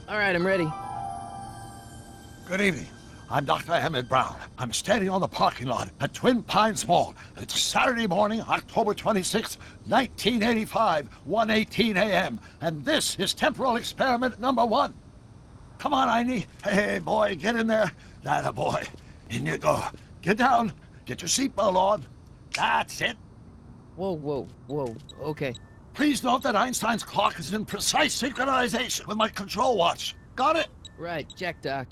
All right, I'm ready. Good evening. I'm Dr. Emmett Brown. I'm standing on the parking lot at Twin Pines Mall. It's Saturday morning, October 26, 1985, 1:18 a.m. And this is temporal experiment number 1. Come on, Einie. Hey, boy, get in there. That boy. In you go. Get down. Get your seatbelt on. That's it. Whoa, okay. Please note that Einstein's clock is in precise synchronization with my control watch. Got it? Right, check, Doc.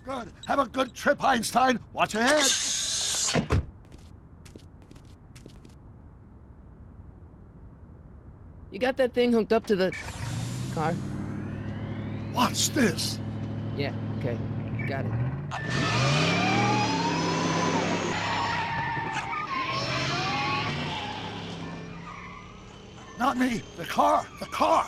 Good. Have a good trip, Einstein. Watch your head. You got that thing hooked up to the car? Watch this. Yeah, okay. Got it. Not me. The car. The car.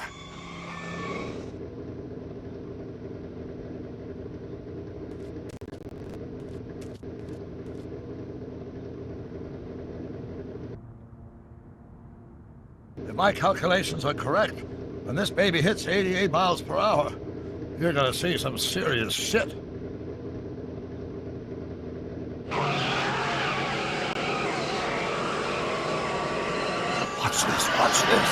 If my calculations are correct, when this baby hits 88 miles per hour, you're gonna see some serious shit. Watch this, watch this.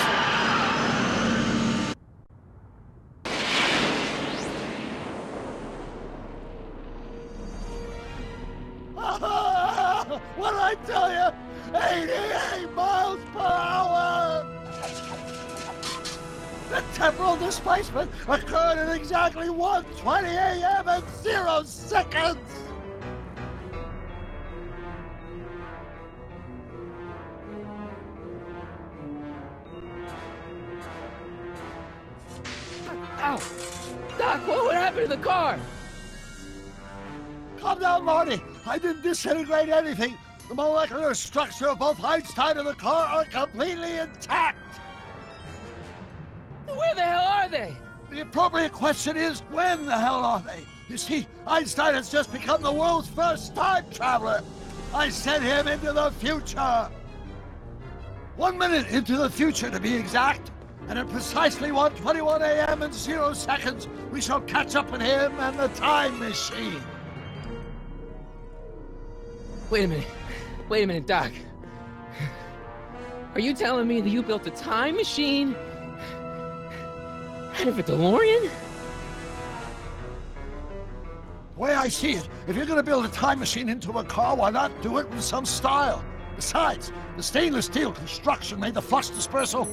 What did I tell you? 88 miles per hour! The temporal displacement occurred at exactly 1:20 a.m. and 0 seconds! Ow! Doc, what happened to the car? Calm down, Marty. I didn't disintegrate anything. The molecular structure of both Einstein and the car are completely intact. Where the hell are they? The appropriate question is, when the hell are they? You see, Einstein has just become the world's first time traveler. I sent him into the future. 1 minute into the future, to be exact. And at precisely 1:21 a.m. and 0 seconds, we shall catch up with him and the time machine. Wait a minute, Doc. Are you telling me that you built a time machine out of a DeLorean? The way I see it, if you're gonna build a time machine into a car, why not do it with some style? Besides, the stainless steel construction made the flux dispersal.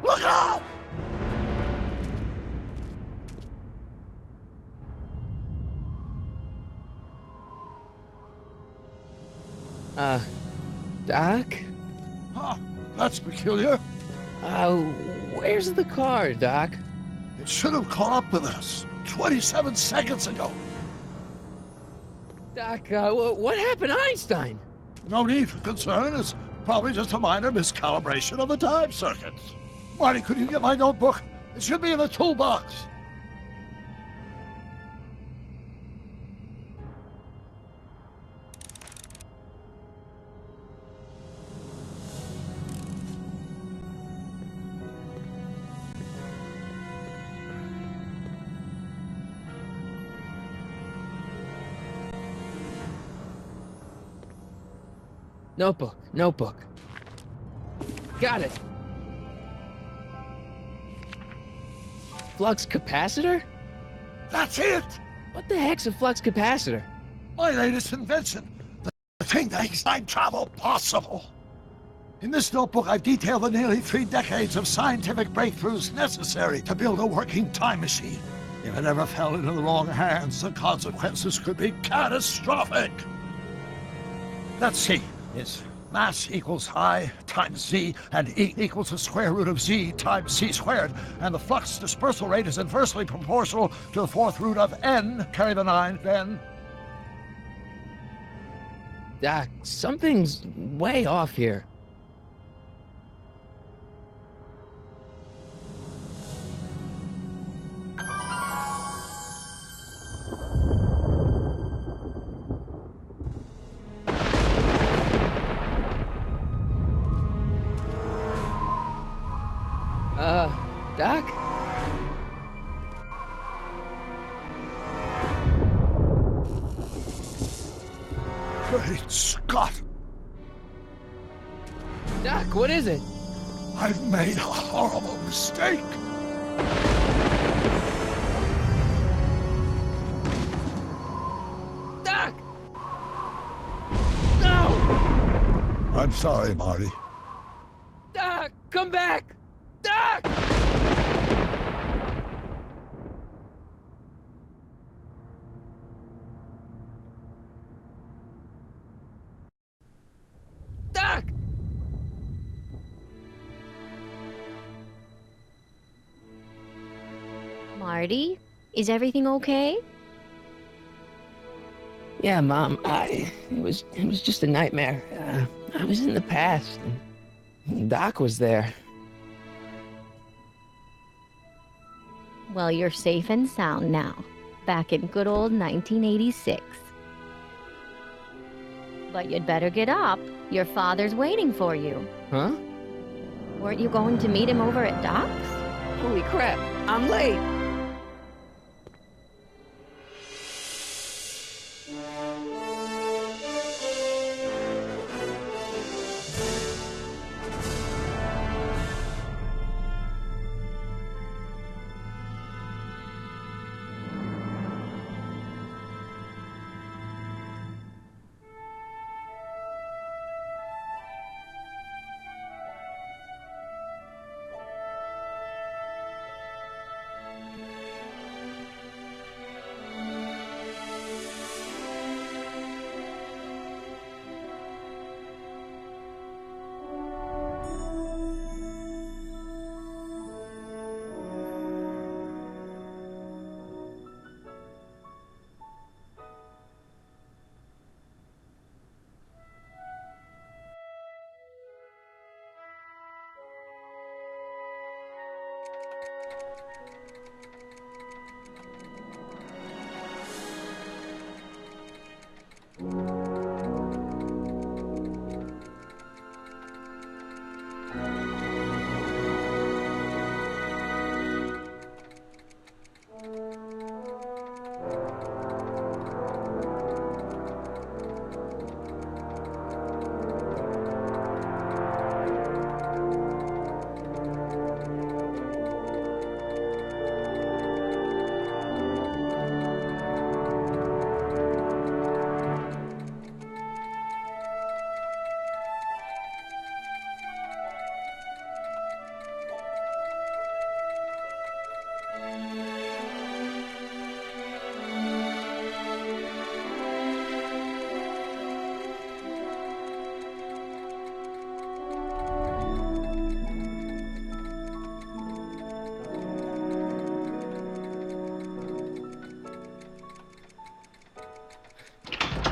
Look out! Doc? Huh, that's peculiar. Where's the car, Doc? It should have caught up with us 27 seconds ago. Doc, what happened to Einstein? No need for concern. It's probably just a minor miscalibration of the time circuits. Marty, could you get my notebook? It should be in the toolbox. Notebook. Got it. Flux capacitor? That's it! What the heck's a flux capacitor? My latest invention. The thing that makes time travel possible. In this notebook, I've detailed the nearly 3 decades of scientific breakthroughs necessary to build a working time machine. If it ever fell into the wrong hands, the consequences could be catastrophic. Let's see. It's mass equals I times Z, and E equals the square root of Z times C squared, and the flux dispersal rate is inversely proportional to the 4th root of N, carry the 9, then... Doc, something's way off here. Doc? Great Scott! Doc, what is it? I've made a horrible mistake! Doc! No! I'm sorry, Marty. Doc, come back! Doc! Doc! Marty, is everything okay? Yeah, Mom, it was just a nightmare. I was in the past, and Doc was there. Well, you're safe and sound now, back in good old 1986. But you'd better get up. Your father's waiting for you. Huh? Weren't you going to meet him over at Doc's? Holy crap, I'm late!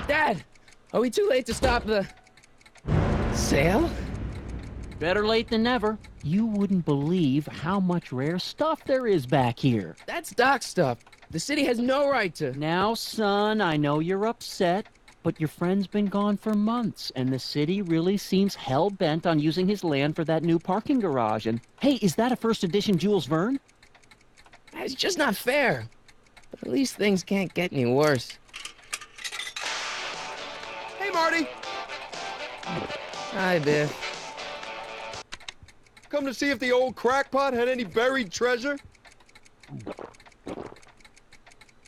Dad! Are we too late to stop the... sale? Better late than never. You wouldn't believe how much rare stuff there is back here. That's Doc's stuff. The city has no right to... Now, son, I know you're upset, but your friend's been gone for months, and the city really seems hell-bent on using his land for that new parking garage. And, hey, is that a first edition Jules Verne? It's just not fair. But at least things can't get any worse. Hey, Marty! Hi, Biff. Come to see if the old crackpot had any buried treasure?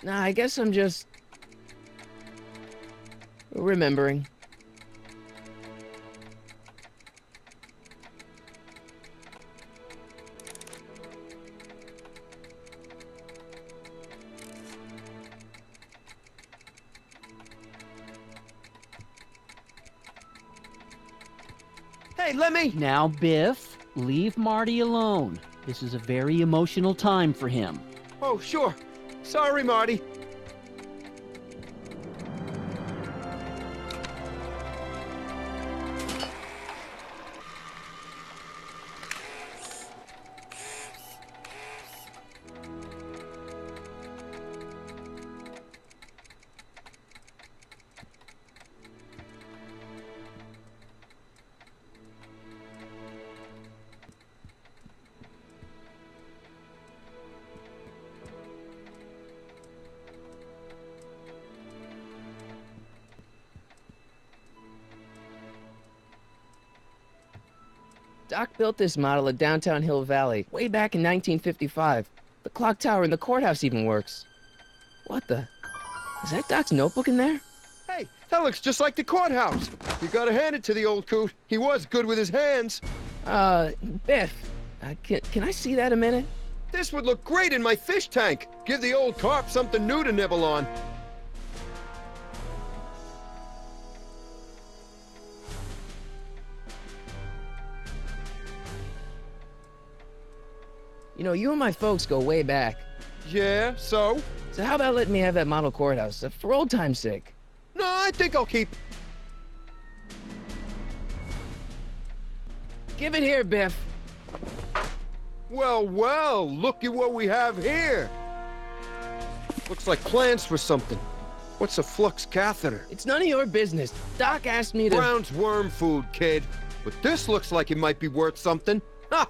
Nah, I guess I'm just... remembering. Hey, let me... Now, Biff, leave Marty alone. This is a very emotional time for him. Oh, sure. Sorry, Marty. Doc built this model of downtown Hill Valley way back in 1955. The clock tower in the courthouse even works. What the? Is that Doc's notebook in there? Hey, that looks just like the courthouse. You gotta hand it to the old coot. He was good with his hands. Biff, can I see that a minute? This would look great in my fish tank. Give the old carp something new to nibble on. You know, you and my folks go way back. Yeah, so? So how about letting me have that model courthouse, for old time's sake? No, I think I'll keep... Give it here, Biff. Well, well, look at what we have here. Looks like plans for something. What's a flux catheter? It's none of your business. Doc asked me to... Brown's worm food, kid. But this looks like it might be worth something. Ha!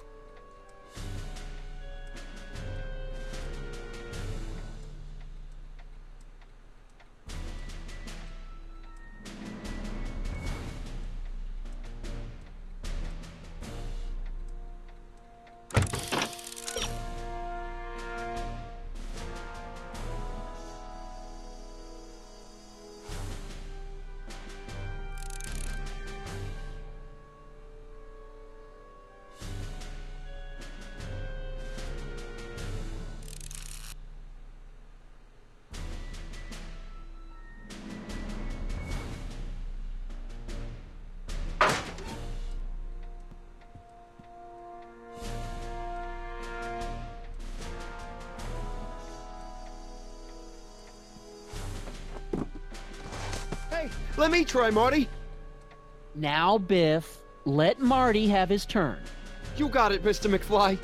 Hey, let me try, Marty. Now, Biff, let Marty have his turn. You got it, Mr. McFly.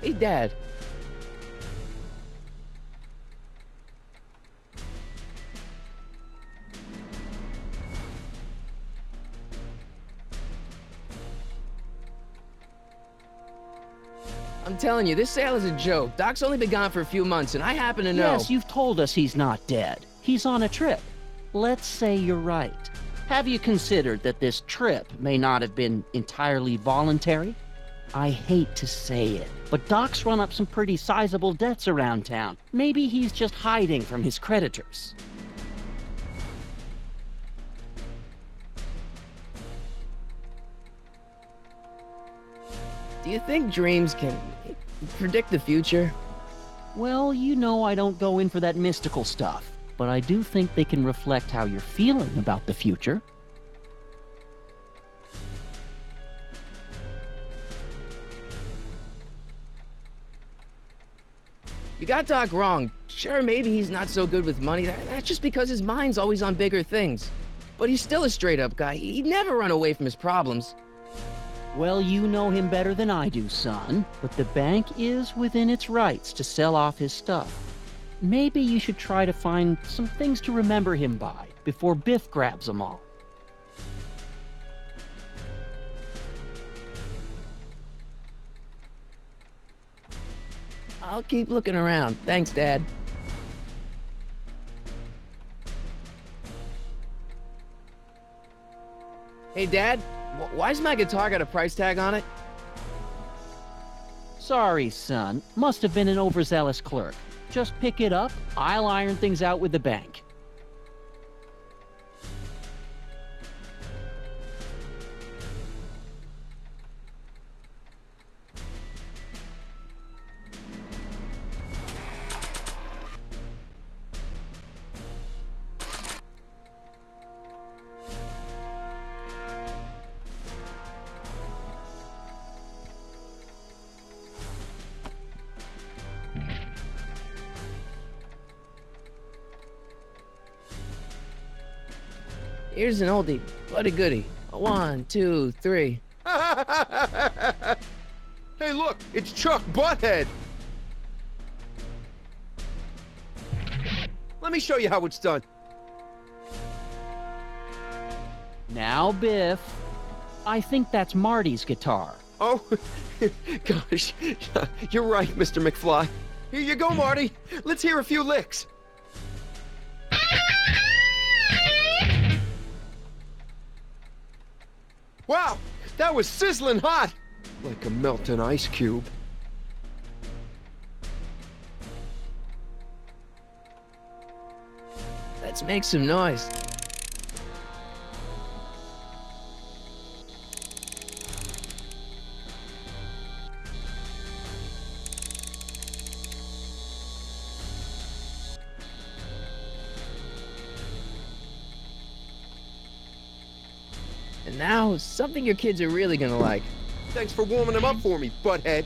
Hey, Dad. I'm telling you, this sale is a joke. Doc's only been gone for a few months, and I happen to know... Yes, you've told us he's not dead. He's on a trip. Let's say you're right. Have you considered that this trip may not have been entirely voluntary? I hate to say it, but Doc's run up some pretty sizable debts around town. Maybe he's just hiding from his creditors. Do you think dreams can predict the future? Well, you know I don't go in for that mystical stuff, but I do think they can reflect how you're feeling about the future. You got Doc wrong. Sure, maybe he's not so good with money. That's just because his mind's always on bigger things. But he's still a straight-up guy. He'd never run away from his problems. Well, you know him better than I do, son, but the bank is within its rights to sell off his stuff. Maybe you should try to find some things to remember him by before Biff grabs them all. I'll keep looking around. Thanks, Dad. Hey, Dad, why's my guitar got a price tag on it? Sorry, son. Must have been an overzealous clerk. Just pick it up. I'll iron things out with the bank. Here's an oldie, but a goodie. 1, 2, 3. Hey, look, it's Chuck Butthead. Let me show you how it's done. Now, Biff, I think that's Marty's guitar. Oh, gosh. You're right, Mr. McFly. Here you go, Marty. Let's hear a few licks. Wow, that was sizzling hot. Like a melting ice cube. Let's make some noise. And now, something your kids are really gonna like. Thanks for warming them up for me, butthead.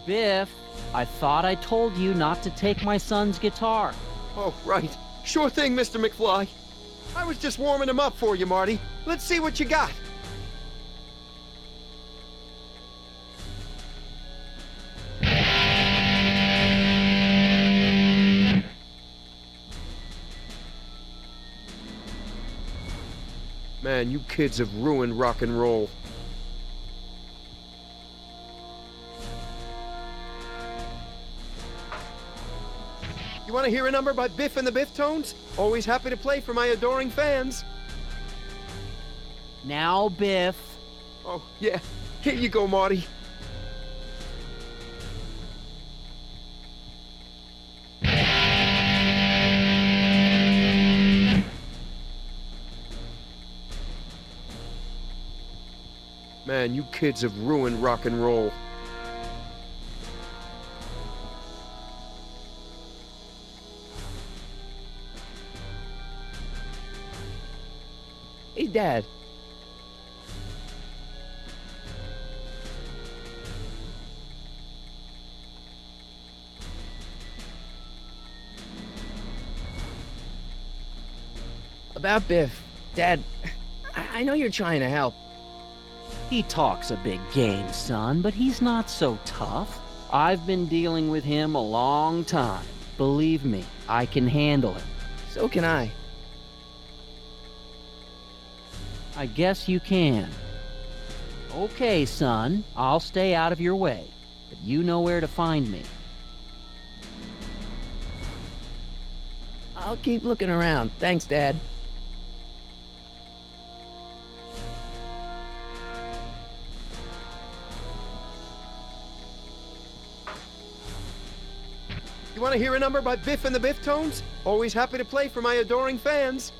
Biff, I thought I told you not to take my son's guitar. Oh, right. Sure thing, Mr. McFly. I was just warming him up for you, Marty. Let's see what you got. Man, you kids have ruined rock and roll. You want to hear a number by Biff and the Biff-Tones? Always happy to play for my adoring fans. Now, Biff. Oh, yeah. Here you go, Marty. Man, you kids have ruined rock and roll. Hey, Dad. About Biff. Dad, I know you're trying to help. He talks a big game, son, but he's not so tough. I've been dealing with him a long time. Believe me, I can handle it. So can I. I guess you can. Okay, son, I'll stay out of your way, but you know where to find me. I'll keep looking around. Thanks, Dad. You want to hear a number by Biff and the Biff-Tones? Always happy to play for my adoring fans.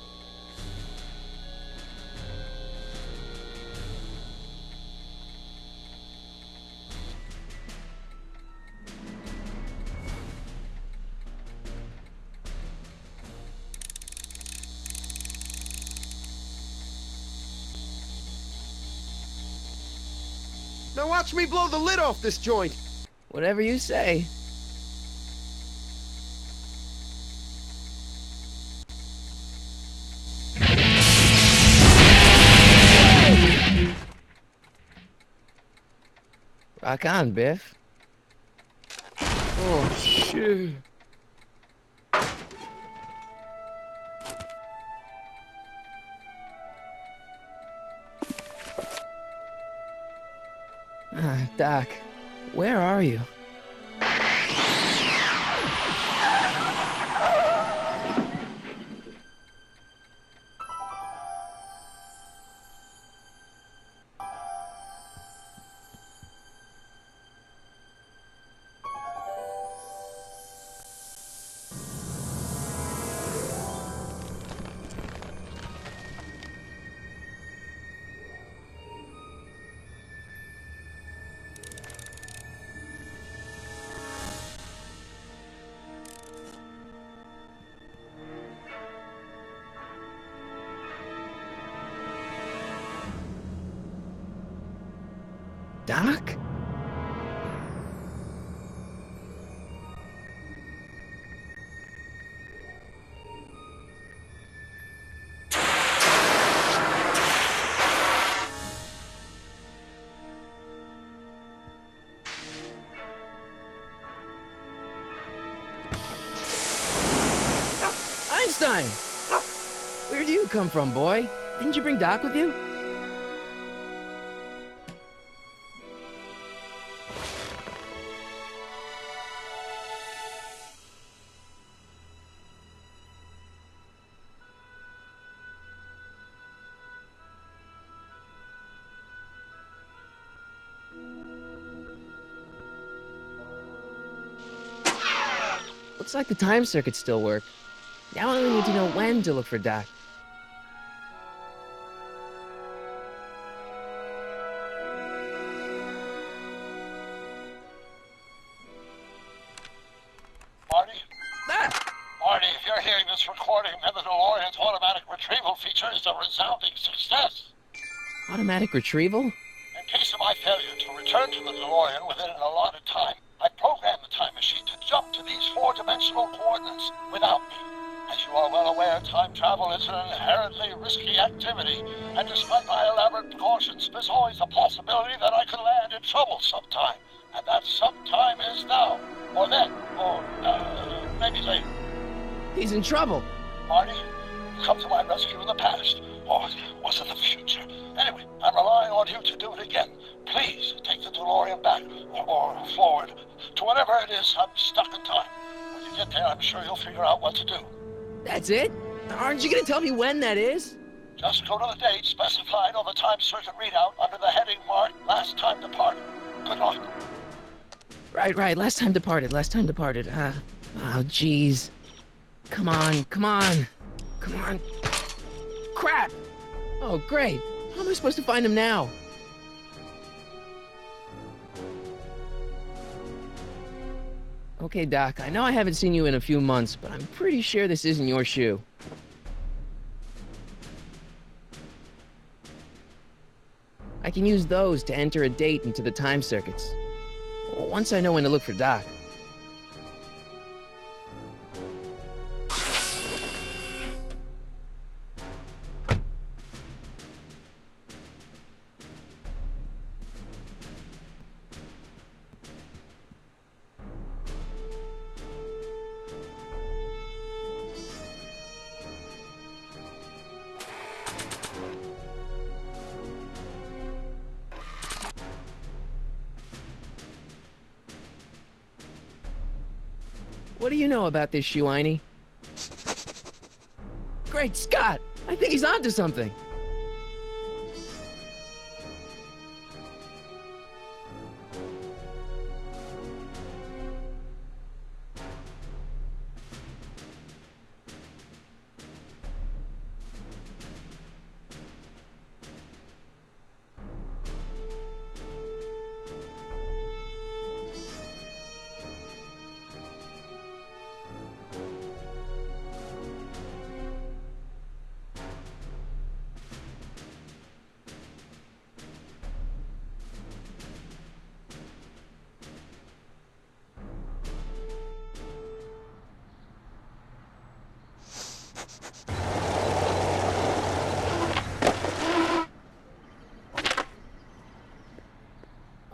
Now watch me blow the lid off this joint. Whatever you say. Rock on, Biff. Oh, shit. Doc, where are you? Doc? Einstein! Where'd you come from, boy? Didn't you bring Doc with you? Looks like the time circuits still work. Now I only need to know when to look for Doc. Marty? Ah! Marty, if you're hearing this recording, then the DeLorean's automatic retrieval feature is a resounding success. Automatic retrieval? In case of my failure to return to the DeLorean within an allotted time, I programmed the time machine to jump to these four-dimensional coordinates without me. As you are well aware, time travel is an inherently risky activity, and despite my elaborate precautions, there's always a possibility that I could land in trouble sometime. And that sometime is now, or then, or maybe later. He's in trouble. Marty, you've come to my rescue in the past, or was it the future? Anyway, I'm relying on you to do it again. Please take the DeLorean back, or forward, to whatever it is. I'm stuck in time. When you get there, I'm sure you'll figure out what to do. That's it? Aren't you gonna tell me when that is? Just go to the date specified on the time circuit readout under the heading marked Last Time Departed. Good luck. Right. Last time departed. Oh, jeez. Come on. Crap! Oh, great. How am I supposed to find him now? Okay, Doc, I know I haven't seen you in a few months, but I'm pretty sure this isn't your shoe. I can use those to enter a date into the time circuits. Once I know when to look for Doc. What do you know about this shoe, Einie? Great Scott! I think he's onto something!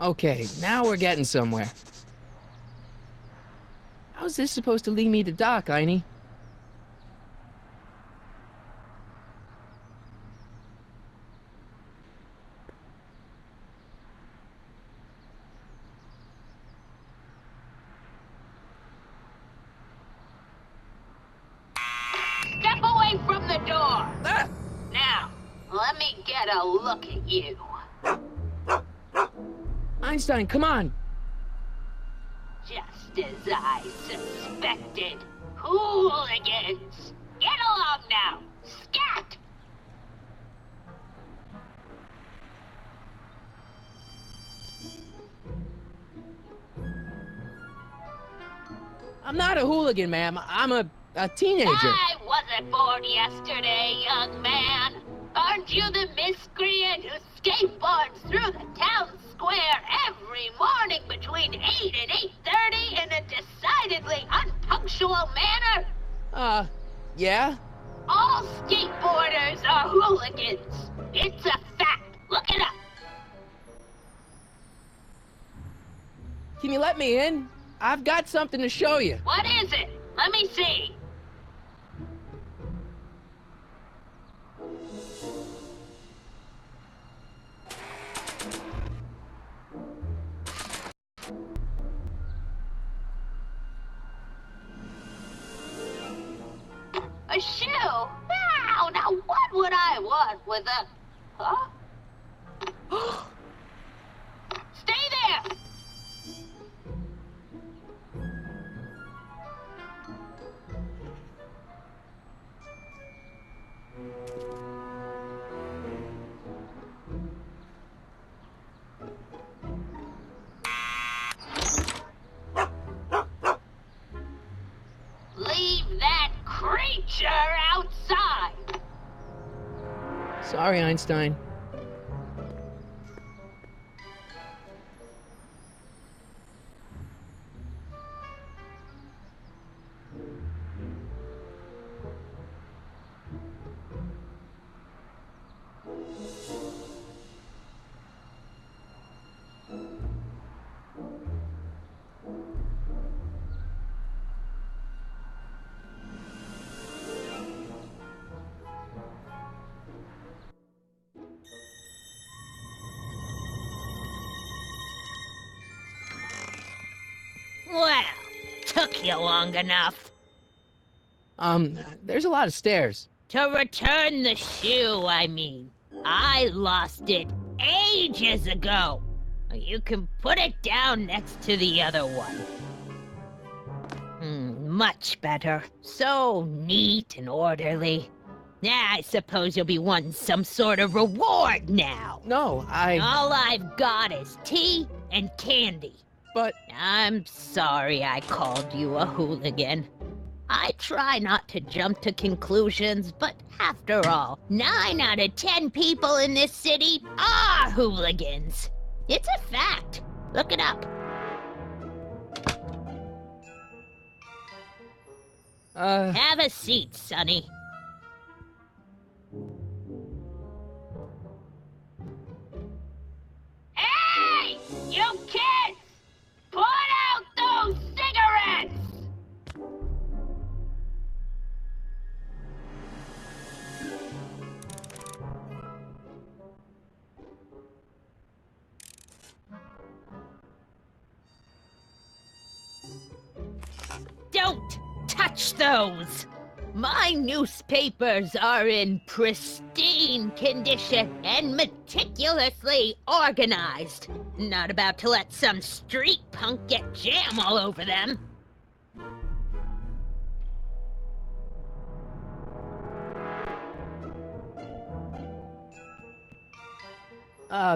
Okay, now we're getting somewhere. How's this supposed to lead me to Doc, Einie? Step away from the door! Ah! Now, let me get a look at you. Einstein, come on! Just as I suspected. Hooligans! Get along now! Scat! I'm not a hooligan, ma'am. I'm a teenager. I wasn't born yesterday, young man. Aren't you the miscreant who skateboards through the town square every morning between 8 and 8:30 in a decidedly unpunctual manner? Yeah? All skateboarders are hooligans. It's a fact. Look it up. Can you let me in? I've got something to show you. What is it? Let me see. a shoe? Wow, now what would I want with a... Huh? Stay there! Leave that creature outside! Sorry, Einstein. Well, took you long enough. There's a lot of stairs. To return the shoe, I mean. I lost it ages ago. You can put it down next to the other one. Much better. So neat and orderly. Yeah, I suppose you'll be wanting some sort of reward now. No, All I've got is tea and candy. But... I'm sorry I called you a hooligan. I try not to jump to conclusions, but after all, 9 out of 10 people in this city are hooligans. It's a fact. Look it up. Have a seat, Sonny. Hey! You kids! Put out those cigarettes! Don't touch those! My newspapers are in pristine condition and meticulously organized. Not about to let some street punk get jam all over them.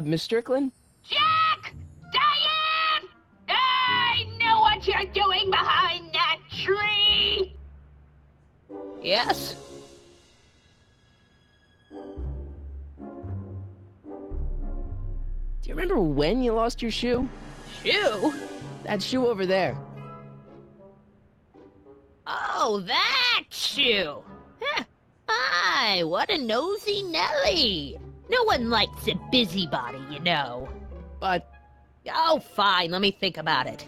Miss Strickland? Jack! Diane! I know what you're doing behind that tree! Yes? Do you remember when you lost your shoe? Shoe? That shoe over there. Oh, that shoe! Huh. Aye, what a nosy Nelly! No one likes a busybody, you know. But... Oh, fine, let me think about it.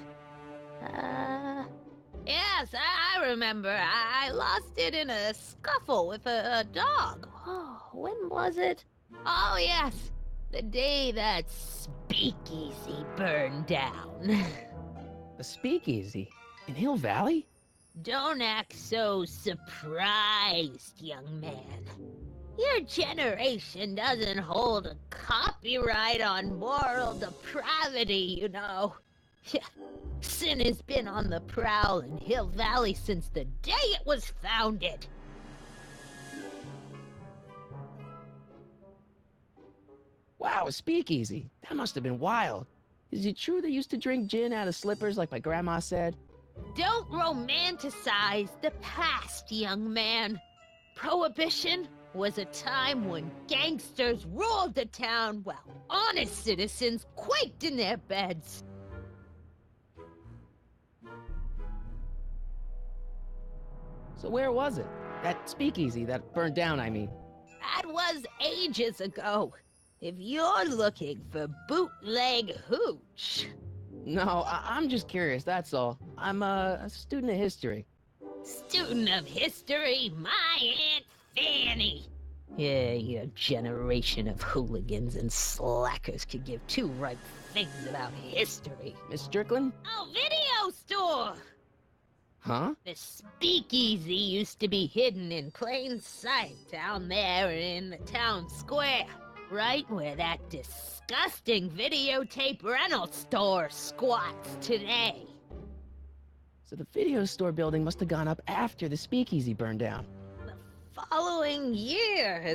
Yes, I remember. I lost it in a scuffle with a dog. Oh, when was it? Oh, yes, the day that speakeasy burned down. a speakeasy? In Hill Valley? Don't act so surprised, young man. Your generation doesn't hold a copyright on moral depravity, you know. Sin has been on the prowl in Hill Valley since the day it was founded. Wow, a speakeasy. That must have been wild. Is it true they used to drink gin out of slippers like my grandma said? Don't romanticize the past, young man. Prohibition was a time when gangsters ruled the town while honest citizens quaked in their beds. So where was it? That speakeasy that burned down, I mean. That was ages ago. If you're looking for bootleg hooch. No, I'm just curious, that's all. I'm a student of history. Student of history, my Aunt Fanny. Yeah, your generation of hooligans and slackers could give two right things about history. Miss Strickland? Oh, video store! Huh? The speakeasy used to be hidden in plain sight down there in the town square, right where that disgusting videotape rental store squats today. So the video store building must have gone up after the speakeasy burned down. Following year,